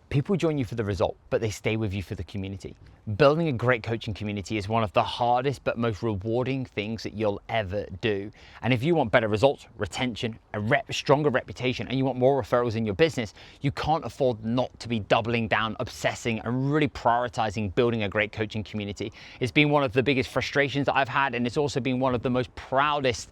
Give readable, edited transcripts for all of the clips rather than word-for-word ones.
People join you for the result, but they stay with you for the community. Building a great coaching community is one of the hardest but most rewarding things that you'll ever do. And if you want better results, retention, a stronger reputation, and you want more referrals in your business, you can't afford not to be doubling down, obsessing, and really prioritizing building a great coaching community. It's been one of the biggest frustrations that I've had, and it's also been one of the most proudest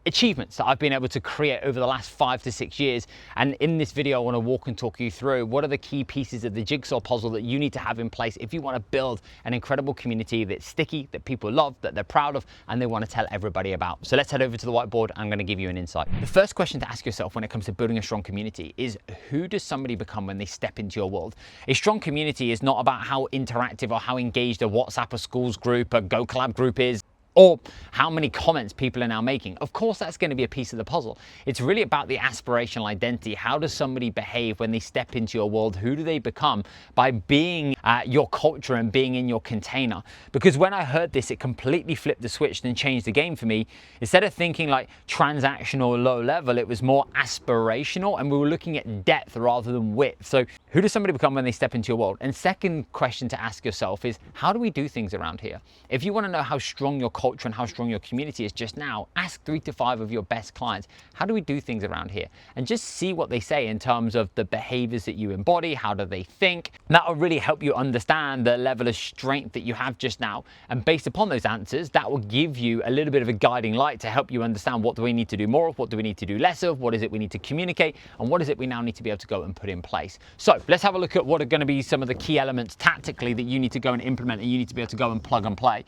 achievements that I've been able to create over the last 5 to 6 years. And in this video, I want to walk and talk you through what are the key pieces of the jigsaw puzzle that you need to have in place if you want to build an incredible community that's sticky, that people love, that they're proud of, and they want to tell everybody about. So let's head over to the whiteboard. I'm going to give you an insight. The first question to ask yourself when it comes to building a strong community is, who does somebody become when they step into your world? A strong community is not about how interactive or how engaged a WhatsApp, a schools group, a GoCollab group is, or how many comments people are now making. Of course, that's going to be a piece of the puzzle. It's really about the aspirational identity. How does somebody behave when they step into your world? Who do they become by being your culture and being in your container? Because when I heard this, it completely flipped the switch and changed the game for me. Instead of thinking like transactional, low level, it was more aspirational, and we were looking at depth rather than width. So who does somebody become when they step into your world? And second question to ask yourself is, how do we do things around here? If you want to know how strong your culture and how strong your community is just now, ask 3 to 5 of your best clients, how do we do things around here? And just see what they say in terms of the behaviors that you embody, how do they think. That will really help you understand the level of strength that you have just now. And based upon those answers, that will give you a little bit of a guiding light to help you understand what do we need to do more of, what do we need to do less of, what is it we need to communicate, and what is it we now need to be able to go and put in place. So let's have a look at what are going to be some of the key elements tactically that you need to go and implement, and you need to be able to go and plug and play.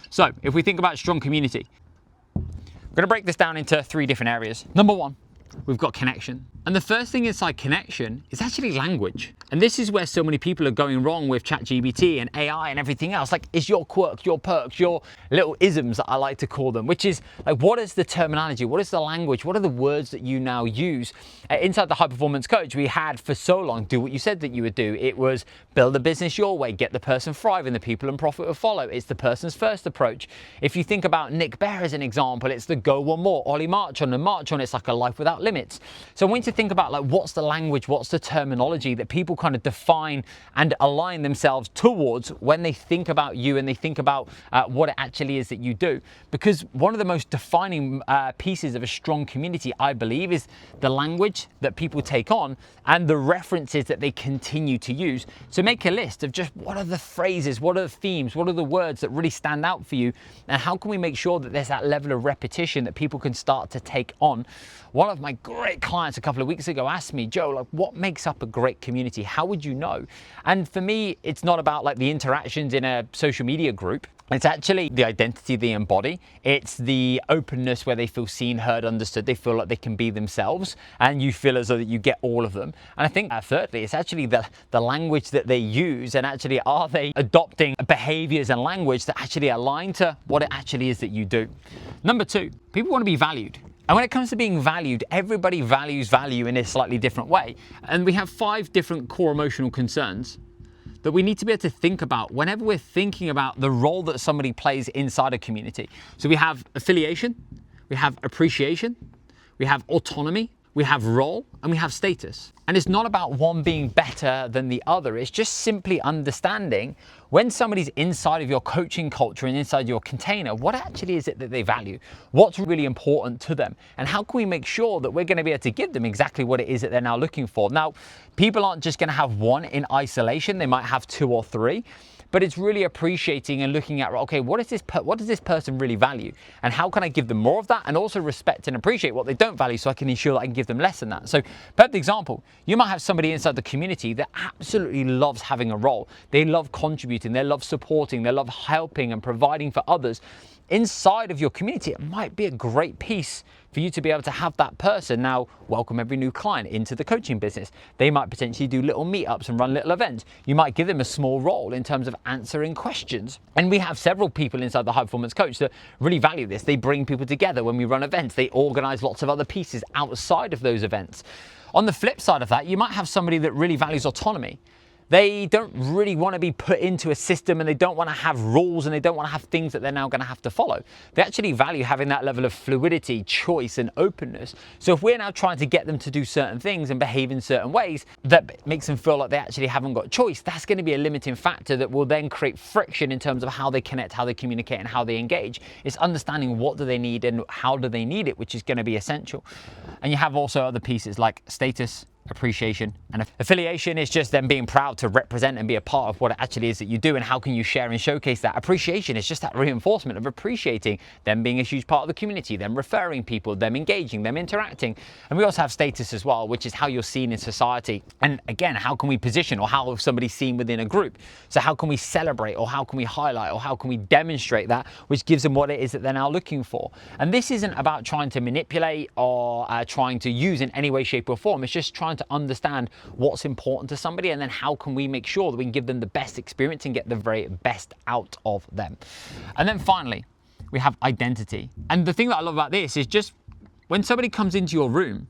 So if we think about strong community, we're going to break this down into 3 different areas. Number 1, we've got connection. And the first thing inside connection is actually language. And this is where so many people are going wrong with ChatGPT and AI and everything else. Like, it's your quirks, your perks, your little isms that I like to call them, which is like, what is the terminology? What is the language? What are the words that you now use? Inside the High Performance Coach, we had for so long, do what you said that you would do. It was build a business your way, get the person thriving, the people and profit will follow. It's the person's first approach. If you think about Nick Bare as an example, it's the go one more, Ollie March on, it's like a life without limits. So I want you to think about like, what's the language, what's the terminology that people kind of define and align themselves towards when they think about you and they think about what it actually is that you do. Because one of the most defining pieces of a strong community, I believe, is the language that people take on and the references that they continue to use. So make a list of just what are the phrases, what are the themes, what are the words that really stand out for you, and how can we make sure that there's that level of repetition that people can start to take on. One of my great clients a couple of weeks ago asked me, Joe, like, what makes up a great community? How would you know? And for me, it's not about like the interactions in a social media group. It's actually the identity they embody. It's the openness where they feel seen, heard, understood. They feel like they can be themselves, and you feel as though that you get all of them. And I think thirdly, it's actually the language that they use, and actually are they adopting behaviors and language that actually align to what it actually is that you do. Number 2, people want to be valued. And when it comes to being valued, everybody values value in a slightly different way. And we have 5 different core emotional concerns that we need to be able to think about whenever we're thinking about the role that somebody plays inside a community. So we have affiliation, we have appreciation, we have autonomy, we have role, and we have status. And it's not about one being better than the other. It's just simply understanding when somebody's inside of your coaching culture and inside your container, what actually is it that they value? What's really important to them? And how can we make sure that we're going to be able to give them exactly what it is that they're now looking for? Now, people aren't just going to have one in isolation. They might have 2 or 3. But it's really appreciating and looking at, okay, what does this person really value? And how can I give them more of that, and also respect and appreciate what they don't value so I can ensure that I can give them less than that? So, perfect example, you might have somebody inside the community that absolutely loves having a role. They love contributing, they love supporting, they love helping and providing for others. Inside of your community, it might be a great piece for you to be able to have that person now welcome every new client into the coaching business. They might potentially do little meetups and run little events. You might give them a small role in terms of answering questions. And we have several people inside the High Performance Coach that really value this. They bring people together when we run events. They organize lots of other pieces outside of those events. On the flip side of that, you might have somebody that really values autonomy. They don't really want to be put into a system, and they don't want to have rules, and they don't want to have things that they're now going to have to follow. They actually value having that level of fluidity, choice, and openness. So if we're now trying to get them to do certain things and behave in certain ways that makes them feel like they actually haven't got choice, that's going to be a limiting factor that will then create friction in terms of how they connect, how they communicate, and how they engage. It's understanding what do they need and how do they need it, which is going to be essential. And you have also other pieces like status, appreciation, and affiliation is just them being proud to represent and be a part of what it actually is that you do, and how can you share and showcase that. Appreciation is just that reinforcement of appreciating them being a huge part of the community, them referring people, them engaging, them interacting. And we also have status as well, which is how you're seen in society. And again, how can we position, or how somebody's seen within a group? So how can we celebrate, or how can we highlight, or how can we demonstrate that, which gives them what it is that they're now looking for. And this isn't about trying to manipulate or trying to use in any way, shape, or form. It's just trying to understand what's important to somebody, and then how can we make sure that we can give them the best experience and get the very best out of them. And then finally, we have identity. And the thing that I love about this is just when somebody comes into your room,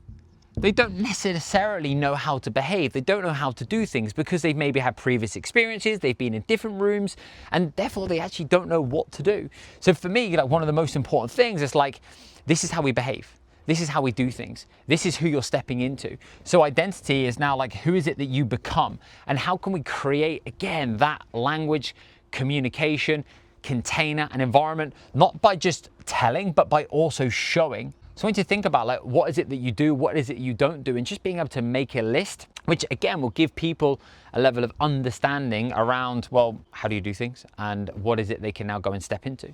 they don't necessarily know how to behave. They don't know how to do things because they've maybe had previous experiences, they've been in different rooms, and therefore they actually don't know what to do. So for me, like, one of the most important things is like, this is how we behave. This is how we do things. This is who you're stepping into. So identity is now like, who is it that you become? And how can we create, again, that language, communication, container, and environment, not by just telling, but by also showing. So I want you to think about, like, what is it that you do? What is it you don't do? And just being able to make a list, which again will give people a level of understanding around, well, how do you do things? And what is it they can now go and step into?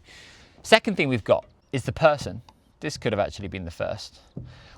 Second thing we've got is the person. This could have actually been the first.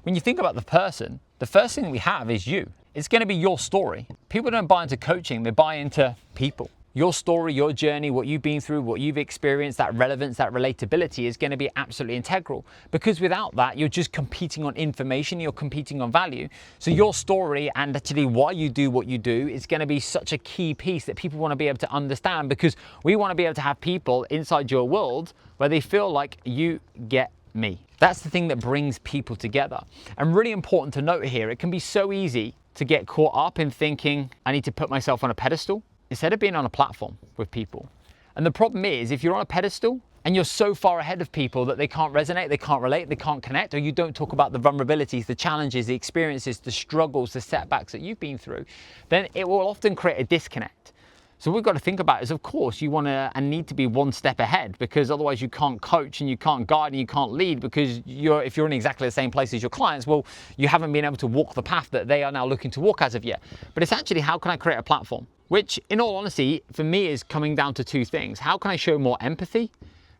When you think about the person, the first thing we have is you. It's going to be your story. People don't buy into coaching, they buy into people. Your story, your journey, what you've been through, what you've experienced, that relevance, that relatability is going to be absolutely integral. Because without that, you're just competing on information, you're competing on value. So your story and actually why you do what you do is going to be such a key piece that people want to be able to understand, because we want to be able to have people inside your world where they feel like you get me. That's the thing that brings people together. And really important to note here, it can be so easy to get caught up in thinking, I need to put myself on a pedestal instead of being on a platform with people. And the problem is, if you're on a pedestal and you're so far ahead of people that they can't resonate, they can't relate, they can't connect, or you don't talk about the vulnerabilities, the challenges, the experiences, the struggles, the setbacks that you've been through, then it will often create a disconnect. So what we've got to think about is, of course, you want to and need to be one step ahead, because otherwise you can't coach and you can't guide and you can't lead, because if you're in exactly the same place as your clients, well, you haven't been able to walk the path that they are now looking to walk as of yet. But it's actually, how can I create a platform? Which, in all honesty, for me is coming down to two things. How can I show more empathy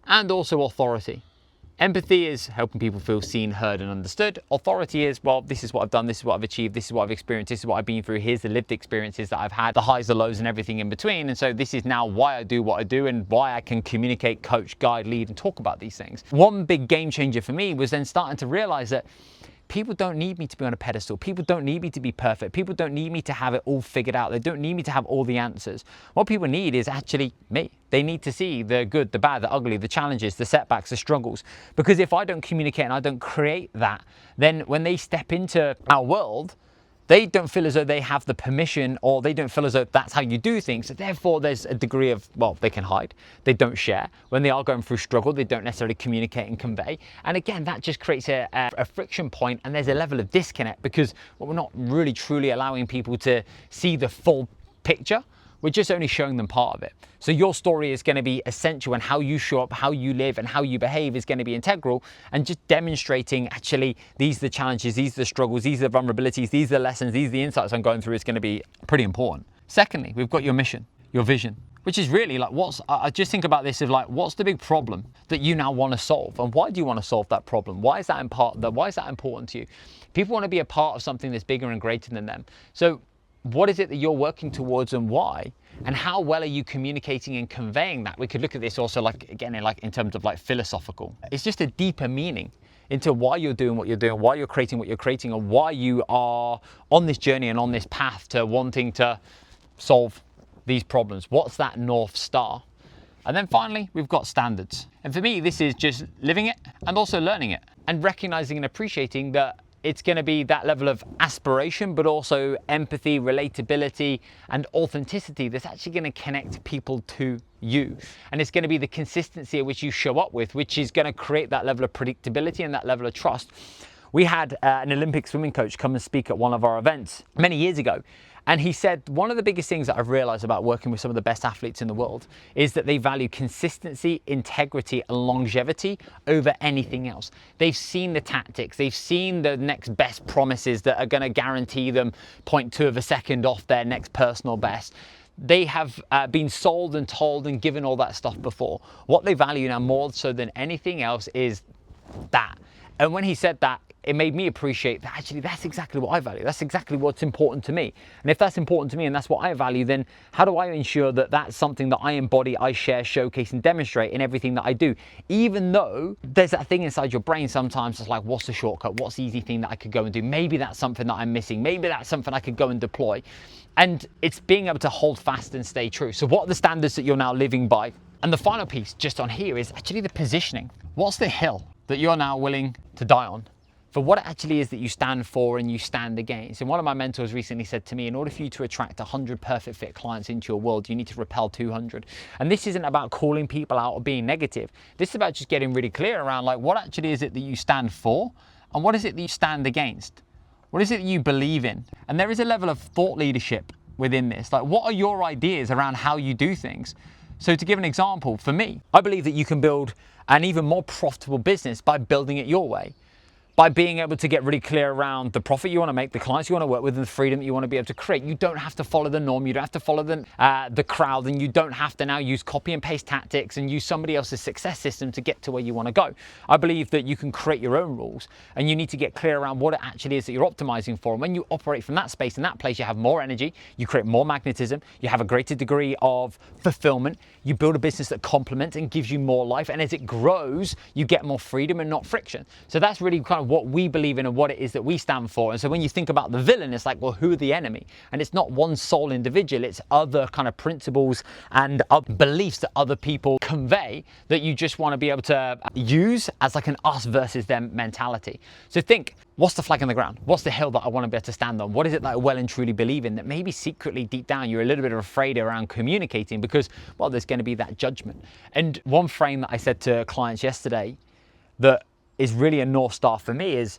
and also authority? Empathy is helping people feel seen, heard, and understood. Authority is, well, this is what I've done, this is what I've achieved, this is what I've experienced, this is what I've been through, here's the lived experiences that I've had, the highs, the lows, and everything in between. And so this is now why I do what I do and why I can communicate, coach, guide, lead, and talk about these things. One big game changer for me was then starting to realize that people don't need me to be on a pedestal. People don't need me to be perfect. People don't need me to have it all figured out. They don't need me to have all the answers. What people need is actually me. They need to see the good, the bad, the ugly, the challenges, the setbacks, the struggles. Because if I don't communicate and I don't create that, then when they step into our world, they don't feel as though they have the permission, or they don't feel as though that's how you do things. So therefore, there's a degree of, well, they can hide. They don't share. When they are going through struggle, they don't necessarily communicate and convey. And again, that just creates a friction point, and there's a level of disconnect, because we're not really truly allowing people to see the full picture. We're just only showing them part of it. So your story is going to be essential, and how you show up, how you live, and how you behave is going to be integral. And just demonstrating, actually, these are the challenges, these are the struggles, these are the vulnerabilities, these are the lessons, these are the insights I'm going through, is going to be pretty important. Secondly, we've got your mission, your vision, which is really like, I just think about this of like, what's the big problem that you now want to solve? And why do you want to solve that problem? Why is that important to you? People want to be a part of something that's bigger and greater than them. So what is it that you're working towards, and why? And how well are you communicating and conveying that? We could look at this also, like, again, in terms of like philosophical. It's just a deeper meaning into why you're doing what you're doing, why you're creating what you're creating, and why you are on this journey and on this path to wanting to solve these problems. What's that North Star? And then finally, we've got standards. And for me, this is just living it and also learning it, and recognizing and appreciating that it's going to be that level of aspiration, but also empathy, relatability, and authenticity that's actually going to connect people to you. And it's going to be the consistency at which you show up with, which is going to create that level of predictability and that level of trust. We had an Olympic swimming coach come and speak at one of our events many years ago. And he said, one of the biggest things that I've realized about working with some of the best athletes in the world is that they value consistency, integrity, and longevity over anything else. They've seen the tactics, they've seen the next best promises that are going to guarantee them 0.2 of a second off their next personal best. They have been sold and told and given all that stuff before. What they value now more so than anything else is that. And when he said that, it made me appreciate that actually that's exactly what I value. That's exactly what's important to me. And if that's important to me and that's what I value, then how do I ensure that that's something that I embody, I share, showcase, and demonstrate in everything that I do? Even though there's that thing inside your brain sometimes it's like, what's the shortcut? What's the easy thing that I could go and do? Maybe that's something that I'm missing. Maybe that's something I could go and deploy. And it's being able to hold fast and stay true. So what are the standards that you're now living by? And the final piece just on here is actually the positioning. What's the hill that you're now willing to die on for what it actually is that you stand for and you stand against? And one of my mentors recently said to me, in order for you to attract 100 perfect fit clients into your world, you need to repel 200. And this isn't about calling people out or being negative. This is about just getting really clear around like what actually is it that you stand for and what is it that you stand against? What is it that you believe in? And there is a level of thought leadership within this. Like, what are your ideas around how you do things? So to give an example, for me, I believe that you can build an even more profitable business by building it your way. By being able to get really clear around the profit you want to make, the clients you want to work with, and the freedom that you want to be able to create. You don't have to follow the norm, you don't have to follow the crowd, and you don't have to now use copy and paste tactics and use somebody else's success system to get to where you want to go. I believe that you can create your own rules, and you need to get clear around what it actually is that you're optimizing for. And when you operate from that space, in that place, you have more energy, you create more magnetism, you have a greater degree of fulfillment, you build a business that complements and gives you more life, and as it grows, you get more freedom and not friction. So that's really kind of what we believe in and what it is that we stand for. And so when you think about the villain, it's like, well, who are the enemy? And it's not one sole individual, it's other kind of principles and other beliefs that other people convey that you just want to be able to use as like an us versus them mentality. So think, what's the flag on the ground? What's the hill that I want to be able to stand on? What is it that I well and truly believe in that maybe secretly deep down you're a little bit afraid around communicating because, well, there's going to be that judgment. And one frame that I said to clients yesterday that is really a North Star for me is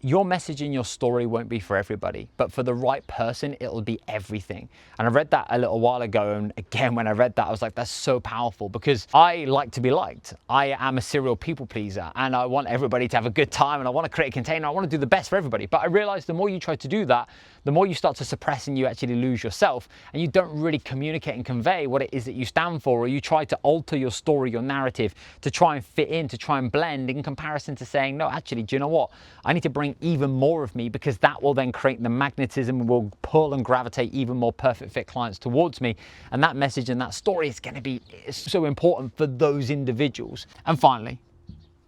your message and your story won't be for everybody, but for the right person, it'll be everything. And I read that a little while ago. And again, when I read that, I was like, that's so powerful because I like to be liked. I am a serial people pleaser and I want everybody to have a good time and I want to create a container. I want to do the best for everybody. But I realized the more you try to do that, the more you start to suppress and you actually lose yourself and you don't really communicate and convey what it is that you stand for, or you try to alter your story, your narrative to try and fit in, to try and blend in comparison to saying, no, actually, do you know what? I need to bring even more of me because that will then create the magnetism and will pull and gravitate even more perfect fit clients towards me. And that message and that story is going to be so important for those individuals. And finally,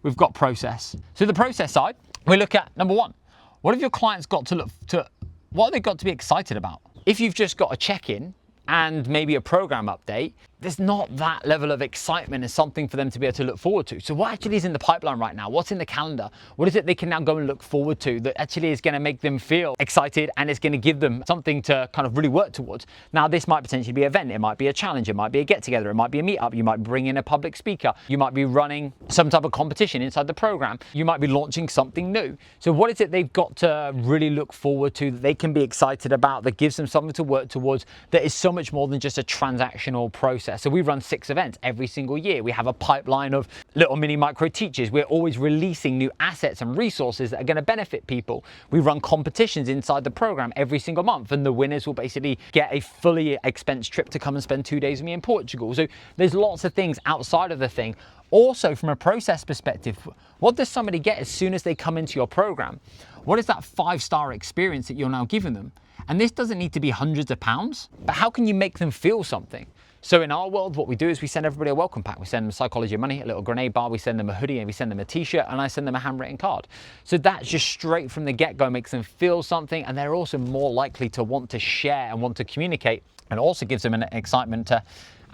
we've got process. So the process side, we look at number one, what have your clients got to look to, what have they got to be excited about? If you've just got a check-in and maybe a program update, there's not that level of excitement as something for them to be able to look forward to. So what actually is in the pipeline right now? What's in the calendar? What is it they can now go and look forward to that actually is going to make them feel excited and is going to give them something to kind of really work towards? Now, this might potentially be an event. It might be a challenge. It might be a get together. It might be a meetup. You might bring in a public speaker. You might be running some type of competition inside the program. You might be launching something new. So what is it they've got to really look forward to that they can be excited about, that gives them something to work towards, that is so much more than just a transactional process? So we run 6 events every single year. We have a pipeline of little mini micro teachers. We're always releasing new assets and resources that are going to benefit people. We run competitions inside the program every single month, and the winners will basically get a fully expensed trip to come and spend 2 days with me in Portugal. So there's lots of things outside of the thing. Also, from a process perspective, what does somebody get as soon as they come into your program? What is that 5-star experience that you're now giving them? And this doesn't need to be hundreds of pounds, but how can you make them feel something? So in our world, what we do is we send everybody a welcome pack. We send them Psychology of Money, a little grenade bar, we send them a hoodie, and we send them a t-shirt, and I send them a handwritten card. So that's just straight from the get-go makes them feel something, and they're also more likely to want to share and want to communicate, and also gives them an excitement to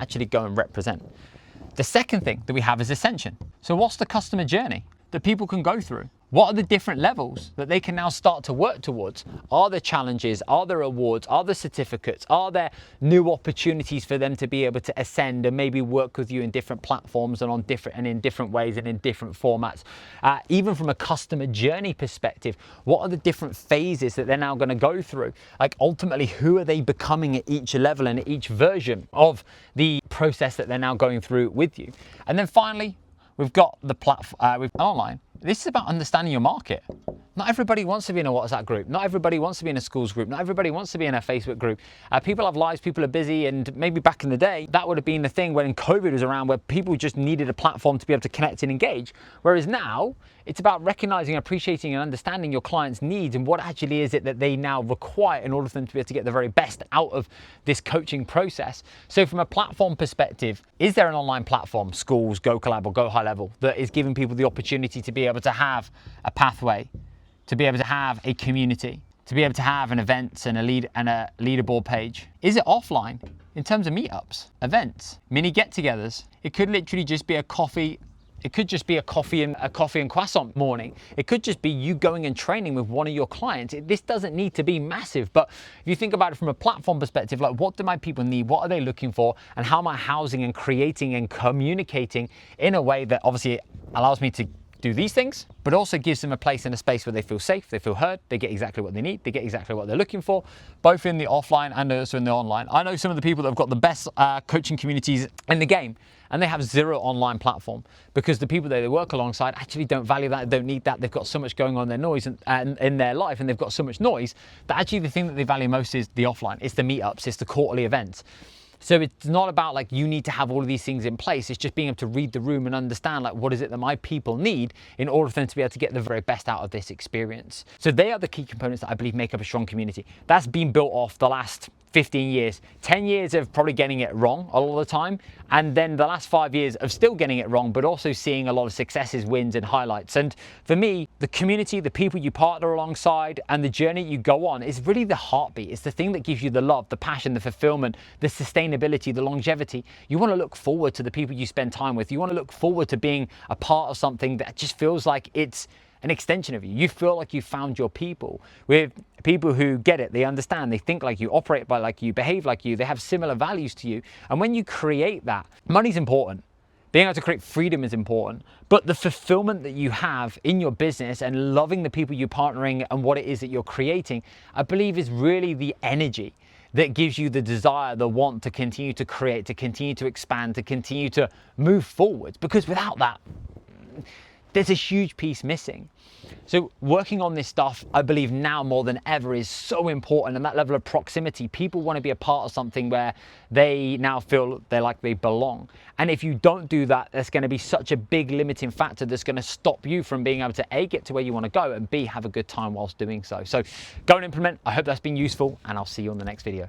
actually go and represent. The second thing that we have is Ascension. So what's the customer journey that people can go through? What are the different levels that they can now start to work towards? Are there challenges? Are there awards? Are there certificates? Are there new opportunities for them to be able to ascend and maybe work with you in different platforms and in different ways and in different formats? Even from a customer journey perspective, what are the different phases that they're now going to go through? Like ultimately, who are they becoming at each level and at each version of the process that they're now going through with you? And then finally, we've got the platform, we've online. This is about understanding your market. Not everybody wants to be in a WhatsApp group. Not everybody wants to be in a schools group. Not everybody wants to be in a Facebook group. People have lives, people are busy, and maybe back in the day, that would have been the thing when COVID was around, where people just needed a platform to be able to connect and engage. Whereas now, it's about recognizing, appreciating, and understanding your clients' needs and what actually is it that they now require in order for them to be able to get the very best out of this coaching process. So from a platform perspective, is there an online platform, schools, Go Collab or Go High Level, that is giving people the opportunity to be able to have a pathway, to be able to have a community, to be able to have an events and a leaderboard page? Is it offline in terms of meetups, events, mini get-togethers? It could literally just be a coffee. It could just be a coffee and croissant morning. It could just be you going and training with one of your clients. This doesn't need to be massive, but if you think about it from a platform perspective, like what do my people need? What are they looking for? And how am I housing and creating and communicating in a way that obviously allows me to do these things, but also gives them a place and a space where they feel safe, they feel heard, they get exactly what they need, they get exactly what they're looking for, both in the offline and also in the online. I know some of the people that have got the best coaching communities in the game, and they have zero online platform because the people that they work alongside actually don't value that, don't need that. They've got so much going on in their noise and in their life, and they've got so much noise that actually the thing that they value most is the offline. It's the meetups, it's the quarterly events. So it's not about like you need to have all of these things in place. It's just being able to read the room and understand like what is it that my people need in order for them to be able to get the very best out of this experience. So they are the key components that I believe make up a strong community. That's been built off the last 15 years, 10 years of probably getting it wrong a lot of the time, and then the last 5 years of still getting it wrong, but also seeing a lot of successes, wins, and highlights. And for me, the community, the people you partner alongside, and the journey you go on is really the heartbeat. It's the thing that gives you the love, the passion, the fulfillment, the sustainability, the longevity. You want to look forward to the people you spend time with. You want to look forward to being a part of something that just feels like it's an extension of you. You feel like you found your people, with people who get it, they understand, they think like you, operate by like you, behave like you, they have similar values to you. And when you create that, money's important. Being able to create freedom is important, but the fulfillment that you have in your business and loving the people you're partnering and what it is that you're creating, I believe is really the energy that gives you the desire, the want to continue to create, to continue to expand, to continue to move forward. Because without that, there's a huge piece missing. So working on this stuff, I believe now more than ever is so important, and that level of proximity. People want to be a part of something where they now feel they're like they belong. And if you don't do that, there's going to be such a big limiting factor that's going to stop you from being able to A, get to where you want to go, and B, have a good time whilst doing so. So go and implement. I hope that's been useful, and I'll see you on the next video.